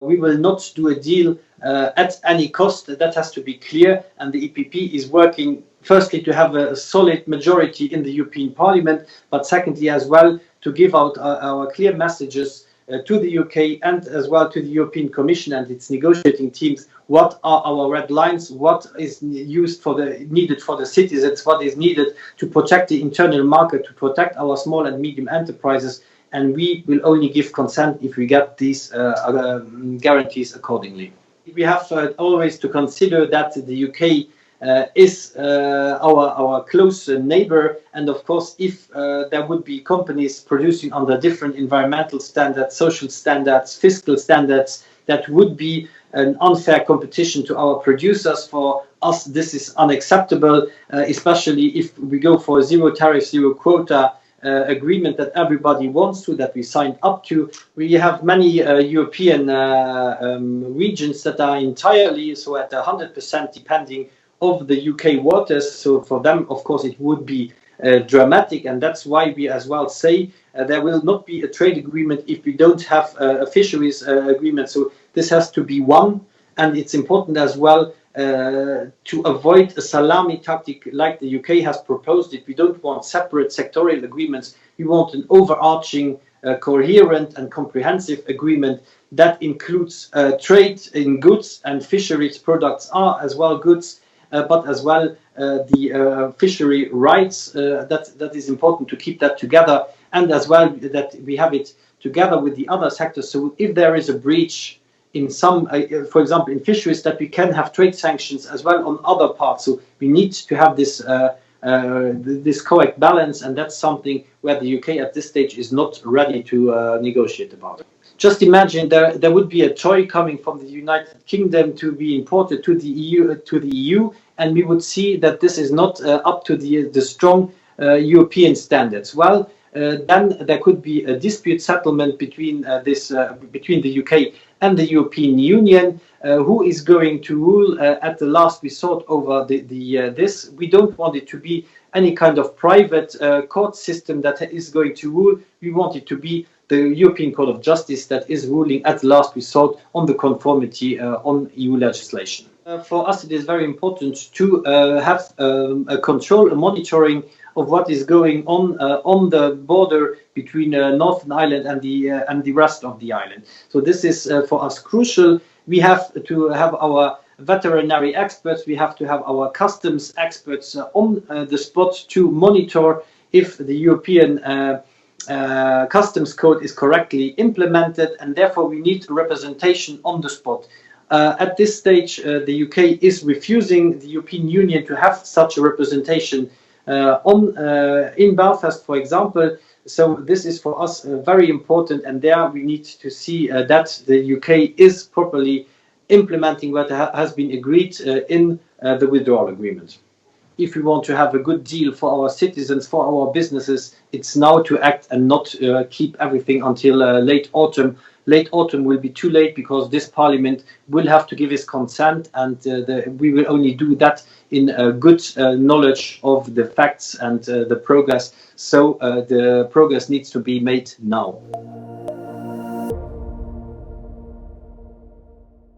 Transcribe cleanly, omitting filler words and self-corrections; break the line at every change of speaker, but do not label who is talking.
We will not do a deal at any cost. That has to be clear, and the EPP is working firstly to have a solid majority in the European Parliament, but secondly as well to give out our clear messages to the UK and as well to the European Commission and its negotiating teams. What are our red lines? What is needed for the citizens? What is needed to protect the internal market, to protect our small and medium enterprises? And we will only give consent if we get these guarantees accordingly. We have always to consider that the UK is our close neighbor, and of course if there would be companies producing under different environmental standards, social standards, fiscal standards, that would be an unfair competition to our producers. For us this is unacceptable, especially if we go for a zero tariff, zero quota agreement that everybody wants to, that we signed up to. We have many European regions that are entirely, so at 100% depending of the UK waters. So for them, of course, it would be dramatic, and that's why we as well say there will not be a trade agreement if we don't have a fisheries agreement. So this has to be one, and it's important as well to avoid a salami tactic like the UK has proposed it. We don't want separate sectorial agreements. We want an overarching, coherent and comprehensive agreement that includes trade in goods, and fisheries products are as well goods, but as well the fishery rights. That is important to keep that together, and as well that we have it together with the other sectors. So if there is a breach in some, for example, in fisheries, that we can have trade sanctions as well on other parts. So we need to have this this correct balance, and that's something where the UK at this stage is not ready to negotiate about. Just imagine there would be a toy coming from the United Kingdom to be imported to the EU, and we would see that this is not up to the strong European standards. Well, then there could be a dispute settlement between between the UK and the European Union. Who is going to rule at the last resort over this? We don't want it to be any kind of private court system that is going to rule. We want it to be the European Court of Justice that is ruling at the last resort on the conformity on EU legislation. For us, it is very important to have a control, a monitoring of what is going on the border between Northern Ireland and the rest of the island. So this is for us crucial. We have to have our veterinary experts, we have to have our customs experts on the spot to monitor if the European customs code is correctly implemented, and therefore we need representation on the spot. At this stage, the UK is refusing the European Union to have such a representation in Belfast, for example. So this is for us very important, and there we need to see that the UK is properly implementing what has been agreed in the withdrawal agreement. If we want to have a good deal for our citizens, for our businesses, it's now to act and not keep everything until late autumn. Late autumn will be too late because this Parliament will have to give its consent, and we will only do that in good knowledge of the facts and the progress. So the progress needs to be made now.